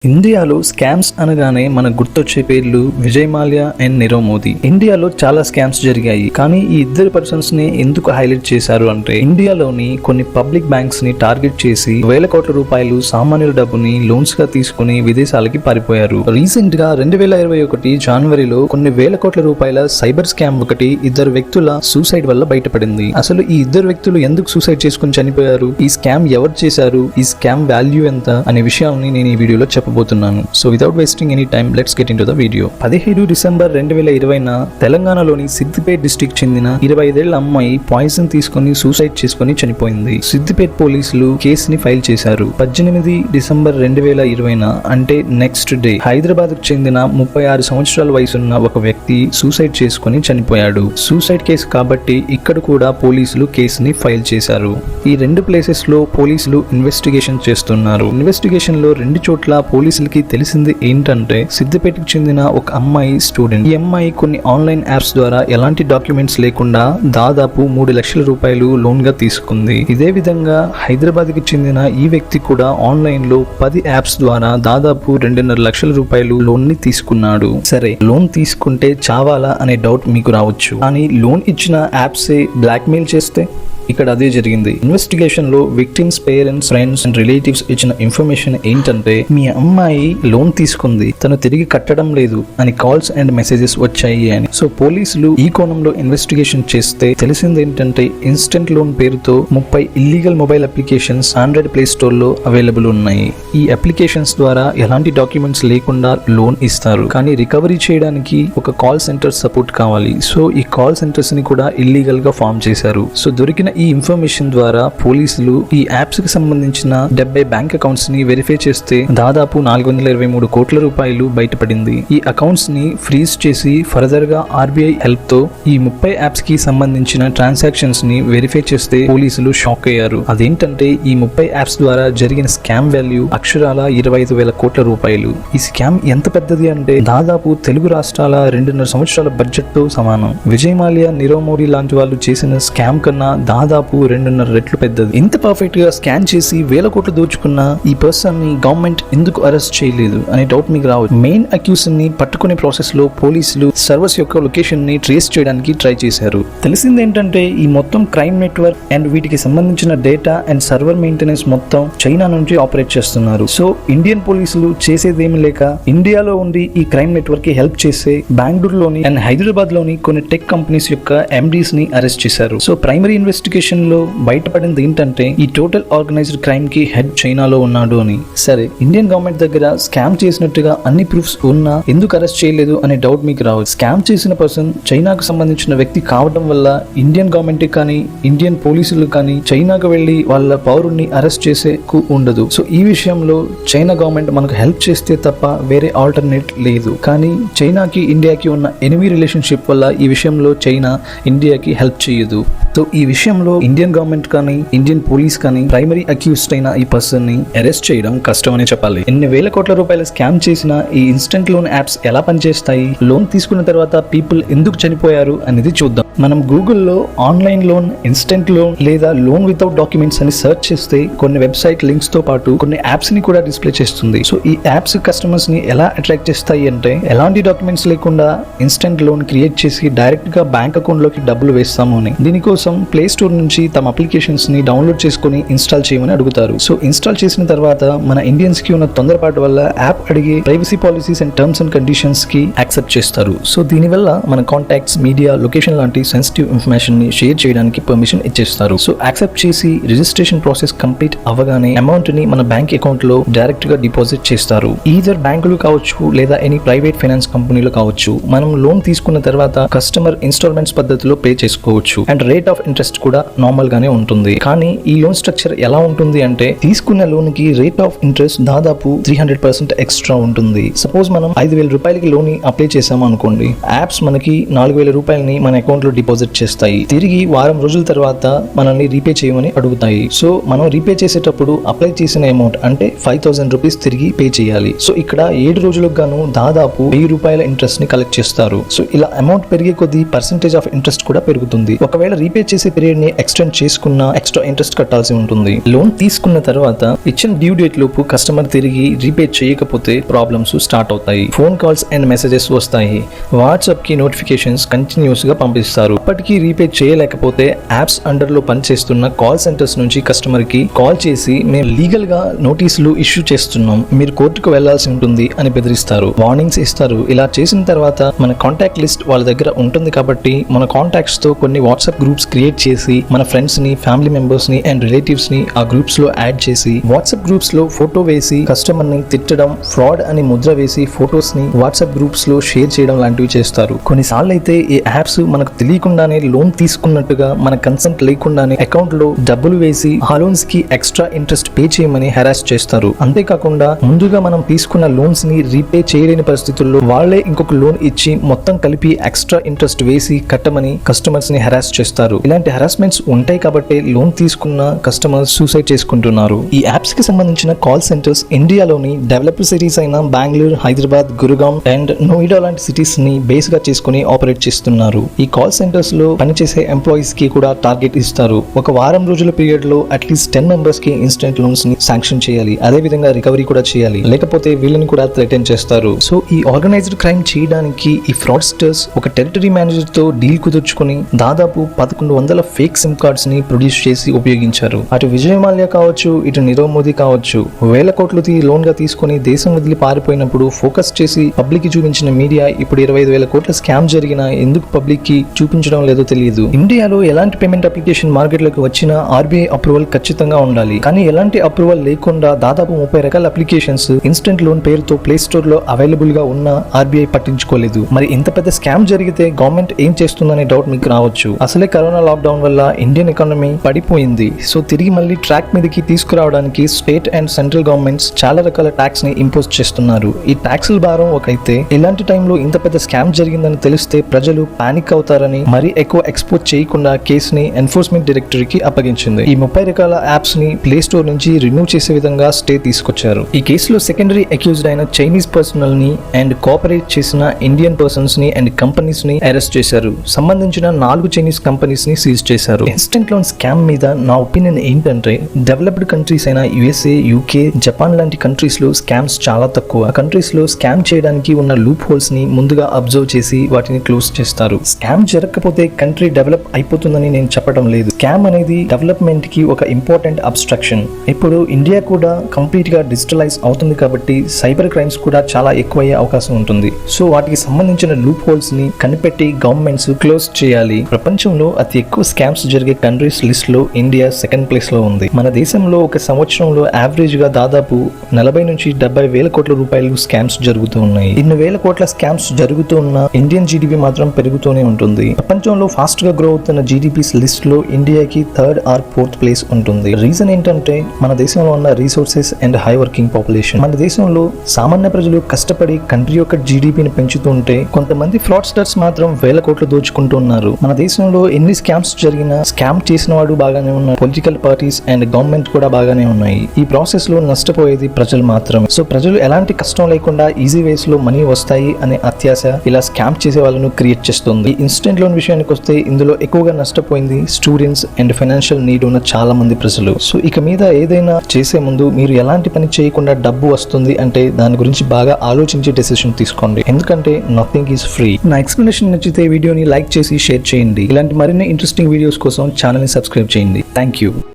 ఇండియాలో స్కామ్స్ అనగానే మనకు గుర్తొచ్చే పేర్లు విజయ్ మాల్యా అండ్ నీరవ్ మోదీ. ఇండియాలో చాలా స్కామ్స్ జరిగాయి, కానీ ఈ ఇద్దరు పర్సన్స్ ని ఎందుకు హైలైట్ చేశారు అంటే ఇండియాలోని కొన్ని పబ్లిక్ బ్యాంక్స్ ని టార్గెట్ చేసి వేల కోట్ల రూపాయలు సామాన్యుల డబ్బుని లోన్స్ గా తీసుకుని విదేశాలకి పారిపోయారు. రీసెంట్ గా 2021 జనవరిలో కొన్ని వేల కోట్ల రూపాయల సైబర్ స్కామ్ ఒకటి ఇద్దరు వ్యక్తుల సూసైడ్ వల్ల బయటపడింది. అసలు ఈ ఇద్దరు వ్యక్తులు ఎందుకు సూసైడ్ చేసుకుని చనిపోయారు, ఈ స్కామ్ ఎవరు చేశారు, ఈ స్కామ్ వాల్యూ ఎంత అనే విషయాన్ని నేను ఈ వీడియోలో చెప్పబోతున్నాను. So without wasting any time let's get into the video. 17 December 2020 తెలంగాణలోని సిద్దిపేట్ డిస్ట్రిక్ట్ చెందిన 25 ఏళ్ల అమ్మాయి పాయిజన్ తీసుకుని సూసైడ్ చేసుకుని చనిపోయింది. సిద్దిపేట్ పోలీసులు కేసుని ఫైల్ చేశారు. 18 డిసెంబర్ 2020 అంటే నెక్స్ట్ డే హైదరాబాద్ కు చెందిన 36 సంవత్సరాల వయసున్న ఒక వ్యక్తి సూసైడ్ చేసుకుని చనిపోయాడు. సూసైడ్ కేసు కాబట్టి ఇక్కడ కూడా పోలీసులు కేసుని ఫైల్ చేశారు. ఈ రెండు ప్లేసెస్ లో పోలీసులు ఇన్వెస్టిగేషన్ చేస్తున్నారు. ఇన్వెస్టిగేషన్ లో రెండు చోట్ల పోలీసులకి తెలిసింది ఏంటంటే సిద్దిపేటకు చెందిన ఒక అమ్మాయి స్టూడెంట్. ఈ అమ్మాయి కొన్ని ఆన్లైన్ యాప్స్ ద్వారా ఎలాంటి డాక్యుమెంట్స్ లేకుండా దాదాపు 3 లక్షల రూపాయలు లోన్ గా తీసుకుంది. ఇదే విధంగా హైదరాబాద్ కి చెందిన ఈ వ్యక్తి కూడా ఆన్లైన్ లో 10 యాప్స్ ద్వారా దాదాపు 2.5 లక్షల రూపాయలు లోన్ ని తీసుకున్నాడు. సరే, లోన్ తీసుకుంటే చావాలా అనే డౌట్ మీకు రావచ్చు, కానీ లోన్ ఇచ్చిన యాప్సే బ్లాక్ మెయిల్ చేస్తే ఇక్కడ అదే జరిగింది. ఇన్వెస్టిగేషన్ లో victims parents, friends and relatives ఇచ్చిన ఇన్ఫర్మేషన్ ఏంటంటే మీ అమ్మాయి లోన్ తీసుకుంది, తను తిరిగి కట్టడం లేదు అని కాల్స్ అండ్ మెసేజెస్ వచ్చాయి అని. సో పోలీసులు ఈ కోణంలో ఇన్వెస్టిగేషన్ చేస్తే తెలిసింది ఏంటంటే ఇన్స్టెంట్ లోన్ పేరుతో 30 illegal mobile applications Android play store లో అవైలబుల్ ఉన్నాయి. ఈ అప్లికేషన్స్ ద్వారా ఎలాంటి డాక్యుమెంట్స్ లేకుండా లోన్ ఇస్తారు, కానీ రికవరీ చేయడానికి ఒక కాల్ సెంటర్ సపోర్ట్ కావాలి. సో ఈ కాల్ సెంటర్స్ ని కూడా ఇల్లీగల్ గా ఫామ్ చేశారు. సో దొరికిన ఈ ఇన్ఫర్మేషన్ ద్వారా పోలీసులు ఈ యాప్స్ కి సంబంధించిన 70 బ్యాంక్ అకౌంట్స్ ని వెరిఫై చేస్తే దాదాపు 423 కోట్ల రూపాయలు బయటపడింది. ఈ అకౌంట్స్ ని ఫ్రీజ్ చేసి ఫర్దర్ గా ఆర్బీఐ హెల్ప్ తో ఈ 30 యాప్స్ కి సంబంధించిన ట్రాన్సాక్షన్స్ ని వెరిఫై చేస్తే పోలీసులు షాక్ అయ్యారు. అదేంటంటే ఈ 30 యాప్స్ ద్వారా జరిగిన స్కామ్ వాల్యూ అక్షరాల 25,000 కోట్ల రూపాయలు. ఈ స్కామ్ ఎంత పెద్దది అంటే దాదాపు తెలుగు రాష్ట్రాల 2.5 సంవత్సరాల బడ్జెట్ తో సమానం. విజయ్ మాల్యా, నీరవ్ మోడీ లాంటి వాళ్ళు చేసిన స్కామ్ కన్నా దాదాపు 2.5 రెట్లు పెద్దది. ఇంత పర్ఫెక్ట్ గా స్కాన్ చేసి వేల కోట్లు దోచుకున్న ఈ పర్సన్ ని గవర్నమెంట్ ఎందుకు అరెస్ట్ చేయలేదు అనే డౌట్ మీకు రావచ్చు. మెయిన్ అక్యూజన్ ని పట్టుకునే ప్రాసెస్ లో పోలీసులు సర్వర్స్ యొక్క లొకేషన్ ని ట్రేస్ చేయడానికి ట్రై చేశారు. తెలిసింది ఏంటంటే ఈ మొత్తం క్రైమ్ నెట్వర్క్ అండ్ వీటికి సంబంధించిన డేటా అండ్ సర్వర్ మెయింటెనెన్స్ మొత్తం చైనా నుంచి ఆపరేట్ చేస్తున్నారు. సో ఇండియన్ పోలీసులు చేసేదేమి లేక ఇండియాలో ఉండి ఈ క్రైమ్ నెట్వర్క్ కి హెల్ప్ చేసే బెంగళూరులోని అండ్ హైదరాబాద్ లోని కొన్ని టెక్ కంపెనీస్ యొక్క ఎండీస్ ని అరెస్ట్ చేశారు. సో ప్రైమరీ ఇన్వెస్టిగేషన్ లో బయటపడింది ఏంటంటే ఈ టోటల్ ఆర్గనైజ్డ్ క్రైమ్ కి హెడ్ చైనాలో ఉన్నాడు అని. సరే, ఇండియన్ గవర్నమెంట్ దగ్గర స్కామ్ చేసినట్టుగా అన్ని ప్రూఫ్స్ ఉన్నా ఎందుకు అరెస్ట్ చేయలేదు అనే డౌట్ మీకు రావచ్చు. స్కామ్ చేసిన పర్సన్ చైనాకు సంబంధించిన వ్యక్తి కావడం వల్ల ఇండియన్ గవర్నమెంట్ కానీ ఇండియన్ పోలీసులు కానీ చైనాకు వెళ్లి వాళ్ళ పౌరుల్ని అరెస్ట్ చేసేకు ఉండదు. సో ఈ విషయంలో చైనా గవర్నమెంట్ మనకు హెల్ప్ చేస్తే తప్ప వేరే ఆల్టర్నేట్ లేదు. కానీ చైనాకి ఇండియాకి ఉన్న ఎనిమీ రిలేషన్షిప్ వల్ల ఈ విషయంలో చైనా ఇండియాకి హెల్ప్ చేయదు. సో ఈ విషయంలో ఇండియన్ గవర్నమెంట్ కానీ ఇండియన్ పోలీస్ కానీ ప్రైమరీ అక్యూజ్డ్ అయిన ఈ పర్సన్ ని అరెస్ట్ చేయడం కష్టం అనే చెప్పాలి. ఎన్ని వేల కోట్ల రూపాయల స్కామ్ చేసిన ఈ ఇన్స్టెంట్ లోన్ యాప్స్ ఎలా పనిచేస్తాయి, లోన్ తీసుకున్న తర్వాత పీపుల్ ఎందుకు చనిపోయారు అనేది చూద్దాం. మనం గూగుల్లో ఆన్లైన్ లోన్, ఇన్స్టెంట్ లోన్ లేదా లోన్ వితౌట్ డాక్యుమెంట్స్ అని సెర్చ్ చేస్తే కొన్ని వెబ్సైట్ లింక్స్ తో పాటు కొన్ని యాప్స్ ని కూడా డిస్ప్లే చేస్తుంది. సో ఈ యాప్స్ కస్టమర్స్ ని ఎలా అట్రాక్ట్ చేస్తాయి అంటే ఎలాంటి డాక్యుమెంట్స్ లేకుండా ఇన్స్టెంట్ లోన్ క్రియేట్ చేసి డైరెక్ట్ గా బ్యాంక్ అకౌంట్ లోకి డబ్బులు వేస్తాము అని. దీనికోసం ప్లే స్టోర్ నుంచి తమ అప్లికేషన్స్ ని డౌన్లోడ్ చేసుకుని ఇన్స్టాల్ చేయమని అడుగుతారు. సో ఇన్స్టాల్ చేసిన తర్వాత మన ఇండియన్స్ కి ఉన్న తొందరపాటు వల్ల యాప్ అడిగే privacy policies and terms and conditions కి యాక్సెప్ట్ చేస్తారు. సో దీనివల్ల మన కాంటాక్ట్స్, మీడియా, లొకేషన్ లాంటి సెన్సిటివ్ ఇన్ఫర్మేషన్ ని షేర్ చేయడానికి పర్మిషన్ ఇచ్చేస్తారు. సో యాక్సెప్ట్ చేసి రిజిస్ట్రేషన్ ప్రాసెస్ కంప్లీట్ అవ్వగానే అమౌంట్ ని మన బ్యాంక్ అకౌంట్ లో డైరెక్ట్ గా డిపాజిట్ చేస్తారు. ఈదర్ బ్యాంకులు కావచ్చు లేదా ఎనీ ప్రైవేట్ ఫైనాన్స్ కంపెనీలు కావచ్చు. మనం లోన్ తీసుకున్న తర్వాత కస్టమర్ ఇన్స్టాల్మెంట్స్ పద్ధతిలో పే చేసుకోవచ్చు అండ్ రేట్ ఆఫ్ ఇంట్రెస్ట్ కూడా నార్మల్ గానే ఉంటుంది. కానీ ఈ లోన్ స్ట్రక్చర్ ఎలా ఉంటుంది అంటే తీసుకున్న లోన్ కి రేట్ ఆఫ్ ఇంట్రెస్ట్ దాదాపు 300% ఎక్స్ట్రా ఉంటుంది. సపోజ్ మనం 5,000 రూపాయలకి లోన్ అప్లై చేసాము అనుకోండి, యాప్స్ మనకి 4,000 రూపాయలని మన అకౌంట్ లో డిపాజిట్ చేస్తాయి. తిరిగి వారం రోజుల తర్వాత మనల్ని రీపే చేయమని అడుగుతాయి. సో మనం రీపే చేసేటప్పుడు అప్లై చేసిన అమౌంట్ అంటే 5,000 రూపీస్ తిరిగి పే చేయాలి. సో ఇక్కడ 7 రోజులకు గాను దాదాపు 1000 రూపాయల ఇంట్రెస్ట్ ని కలెక్ట్ చేస్తారు. సో ఇలా అమౌంట్ పెరిగే కొద్దీ పర్సెంటేజ్ ఆఫ్ ఇంట్రెస్ట్ కూడా పెరుగుతుంది. ఒకవేళ రీపే చేసే పీరియడ్ ని ఎక్స్టెండ్ చేసుకున్న ఎక్స్ట్రా ఇంట్రెస్ట్ కట్టాల్సి ఉంటుంది. లోన్ తీసుకున్న తర్వాత ఇచ్చిన డ్యూ డేట్ లోపు కస్టమర్ తిరిగి రీపే చేయకపోతే ప్రాబ్లమ్స్ స్టార్ట్ అవుతాయి. ఫోన్ కాల్స్ అండ్ మెసేజెస్ వస్తాయి. వాట్సాప్ కి నోటిఫికేషన్స్ కంటిన్యూస్ గా పంపిస్తారు. ఇప్పటికీ రీపే చేయలేకపోతే యాప్స్ అండర్ లో పనిచేస్తున్న కాల్ సెంటర్స్ నుంచి కస్టమర్ కి కాల్ చేసి మేము లీగల్ గా నోటీసులు ఇష్యూ చేస్తున్నాం, మీరు కోర్టుకు వెళ్లాల్సి ఉంటుంది అని బెదిరిస్తారు. వార్నింగ్స్ ఇస్తారు. ఇలా చేసిన తర్వాత మన కాంటాక్ట్ లిస్ట్ వాళ్ళ దగ్గర ఉంటుంది కాబట్టి మన కాంటాక్ట్స్ తో కొన్ని వాట్సాప్ గ్రూప్స్ క్రియేట్ చేసి మన ఫ్రెండ్స్ ని, ఫ్యామిలీ మెంబర్స్ ని అండ్ రిలేటివ్స్ ని ఆ గ్రూప్స్ లో యాడ్ చేసి వాట్సాప్ గ్రూప్స్ లో ఫోటో వేసి కస్టమర్ ని తిట్టడం, ఫ్రాడ్ అని ముద్ర వేసి ఫోటోస్ ని వాట్సాప్ గ్రూప్స్ లో షేర్ చేయడం లాంటివి చేస్తారు. కొన్నిసార్లు అయితే ఈ యాప్స్ మనకు తెలియకుండానే లోన్ తీసుకున్నట్టుగా మన కన్సెంట్ లేకుండానే అకౌంట్ లో డబ్బులు వేసి ఆ లోన్స్ కి ఎక్స్ట్రా ఇంట్రెస్ట్ పే చేయమని హెరాస్ చేస్తారు. అంతేకాకుండా ముందుగా మనం తీసుకున్న లోన్స్ ని రీపే చేయలేని పరిస్థితుల్లో వాళ్ళే ఇంకొక లోన్ ఇచ్చి మొత్తం కలిపి ఎక్స్ట్రా ఇంట్రెస్ట్ వేసి కట్టమని కస్టమర్స్ ని హెరాస్ చేస్తారు. ఇలాంటి హెరాస్మెంట్స్ ఉంటాయి కాబట్టి లోన్ తీసుకున్న కస్టమర్స్ సూసైడ్ చేసుకుంటున్నారు. ఈ యాప్స్ కి సంబంధించిన కాల్ సెంటర్స్ ఇండియాలోని డెవలప్డ్ సిటీస్ అయిన బెంగళూరు, హైదరాబాద్, గురుగాం అండ్ నోయిడా లాంటి సిటీస్ ని బేస్ గా చేసుకుని ఆపరేట్ చేస్తున్నారు. ఈ కాల్ సెంటర్స్ లో పనిచేసే ఎంప్లాయీస్ కి కూడా టార్గెట్ ఇస్తారు. ఒక వారం రోజుల పీరియడ్ లో అట్లీస్ట్ 10 మెంబర్స్ కి ఇన్స్టెంట్ లోన్స్ ని శాంక్షన్ చేయాలి. అదే విధంగా రికవరీ కూడా చేయాలి, లేకపోతే వీళ్ళని కూడా థ్రెటన్ చేస్తారు. సో ఈ ఆర్గనైజ్డ్ క్రైమ్ చేయడానికి ఈ ఫ్రాడ్స్టర్స్ ఒక టెరిటరీ మేనేజర్ తో డీల్ కుదుర్చుకుని దాదాపు 1100 ఫేక్ సిమ్ కార్డ్స్ ని ప్రొడ్యూస్ చేసి ఉపయోగించారు. అటు విజయ్ మాల్యా కావచ్చు, ఇటు నీరవ్ మోదీ కావచ్చు, వేల కోట్లు లోన్ గా తీసుకుని దేశం వదిలి పారిపోయినప్పుడు ఫోకస్ చేసి పబ్లిక్ కి చూపించిన మీడియా ఇప్పుడు 25,000 కోట్ల స్కామ్ జరిగినా ఎందుకు పబ్లిక్ కి చూపించడం లేదో తెలియదు. ఇండియాలో ఎలాంటి పేమెంట్ అప్లికేషన్ మార్కెట్ లోకి వచ్చినా ఆర్బీఐ అప్రూవల్ ఖచ్చితంగా ఉండాలి. కానీ ఎలాంటి అప్రూవల్ లేకుండా దాదాపు 30 రకాల అప్లికేషన్స్ ఇన్స్టెంట్ లోన్ పేరుతో ప్లే స్టోర్ లో అవైలబుల్ గా ఉన్న ఆర్బీఐ పట్టించుకోలేదు. మరి ఇంత పెద్ద స్కామ్ జరిగితే గవర్నమెంట్ ఏం చేస్తుందనే డౌట్ మీకు రావచ్చు. అసలే కరోనా లాక్డౌన్ వల్ల ఇండియన్ ఎకానమీ పడిపోయింది. సో తిరిగి మళ్ళీ ట్రాక్ మీదకి తీసుకురావడానికి స్టేట్ అండ్ సెంట్రల్ గవర్నమెంట్స్ చాలా రకాల ట్యాక్స్ ని ఇంపోజ్ చేస్తున్నారు. ఈ ట్యాక్స్ భారం ఒకైతే ఇలాంటి టైంలో ఇంత పెద్ద స్కామ్ జరిగిందని తెలిస్తే ప్రజలు పానిక్ అవుతారని మరీ ఎక్కువ ఎక్స్పోజ్ చేయకుండా కేసుని ఎన్ఫోర్స్మెంట్ డైరెక్టరీకి అప్పగించింది. ఈ 30 రకాల యాప్స్ ని ప్లే స్టోర్ నుంచి రిమూవ్ చేసే విధంగా స్టే తీసుకొచ్చారు. ఈ కేసులో సెకండరీ అక్యూజ్డ్ అయిన చైనీస్ పర్సనల్ ని అండ్ కోఆపరేట్ చేసిన ఇండియన్ పర్సన్స్ ని అండ్ కంపెనీస్ ని అరెస్ట్ చేశారు. సంబంధించిన 4 చైనీస్ కంపెనీస్ ని సీజ్ చేశారు. ఇన్స్టెంట్ లోన్ స్కామ్ మీద నా ఒపీనియన్ ఏంటంటే డెవలప్డ్ కంట్రీస్ అయిన యుఎస్ఏ, యూకే, జపాన్ లాంటి కంట్రీస్ లో స్కామ్స్ చాలా తక్కువ. కంట్రీస్ లో స్కామ్ చేయడానికి ఉన్న లూప్ హోల్స్ ని ముందుగా అబ్జర్వ్ చేసి వాటిని క్లోజ్ చేస్తారు. స్కామ్ జరగకపోతే కంట్రీ డెవలప్ అయిపోతుందని నేను చెప్పడం లేదు. స్కామ్ అనేది డెవలప్మెంట్ కి ఒక ఇంపార్టెంట్ అబ్స్ట్రక్షన్. ఇప్పుడు ఇండియా కూడా కంప్లీట్ గా డిజిటలైజ్ అవుతుంది కాబట్టి సైబర్ క్రైమ్స్ కూడా చాలా ఎక్కువయ్యే అవకాశం ఉంటుంది. సో వాటికి సంబంధించిన లూప్ హోల్స్ ని కనిపెట్టి గవర్నమెంట్స్ క్లోజ్ చేయాలి. ప్రపంచంలో అతి ఎక్కువ స్కామ్స్ జరిగే కంట్రీస్ లిస్ట్ లో ఇండియా సెకండ్ ప్లేస్ లో ఉంది. మన దేశంలో ఒక సంవత్సరంలో యావరేజ్ గా దాదాపు 40 నుంచి 70 వేల కోట్ల రూపాయలు స్కామ్స్ జరుగుతూ ఉన్నాయి. ఇన్ని వేల కోట్ల స్కామ్స్ జరుగుతూ ఉన్న ఇండియన్ జీడిపి మాత్రం పెరుగుతూనే ఉంటుంది. ప్రపంచంలో ఫాస్ట్ గా గ్రో అవుతున్న జీడిపిస్ లిస్ట్ లో ఇండియాకి 3rd or 4th ప్లేస్ ఉంటుంది. రీజన్ ఏంటంటే మన దేశంలో ఉన్న resources and high working population. మన దేశంలో సామాన్య ప్రజలు కష్టపడి కంట్రీ యొక్క జీడిపిని పెంచుతుంటే కొంతమంది ఫ్రాడ్స్టర్స్ మాత్రం వేల కోట్లు దోచుకుంటూ ఉన్నారు. మన దేశంలో ఎన్ని స్కామ్స్ జరిగినా స్కామ్ చేసిన వాడు బాగానే ఉన్నారు. పొలిటికల్ పార్టీస్ అండ్ గవర్నమెంట్ కూడా బాగానే ఉన్నాయి. ఈ ప్రాసెస్ లో నష్టపోయేది ప్రజలు మాత్రమే. సో ప్రజలు ఎలాంటి కష్టం లేకుండా ఈజీ వేస్ లో మనీ వస్తాయి అనే అత్యాశ ఇలా స్కామ్ చేసే వాళ్ళను క్రియేట్ చేస్తుంది. ఈ ఇన్స్టెంట్ లోన్ విషయానికి వస్తే ఇందులో ఎక్కువగా నష్టపోయింది స్టూడెంట్స్ అండ్ ఫైనాన్షియల్ నీడ్ ఉన్న చాలా మంది ప్రజలు. సో ఇక మీద ఏదైనా చేసే ముందు మీరు ఎలాంటి పని చేయకుండా డబ్బు వస్తుంది అంటే దాని గురించి బాగా ఆలోచించి డెసిషన్ తీసుకోండి. ఎందుకంటే నథింగ్ ఈజ్ ఫ్రీ. నా ఎక్స్ప్లెనేషన్ నచ్చితే వీడియోని లైక్ చేసి షేర్ చేయండి. ఇలాంటి మరిన్ని ఇంట్రెస్టింగ్ వీడియోస్ కోసం ఛానల్ ని సబ్స్క్రైబ్ చేయండి. Thank you.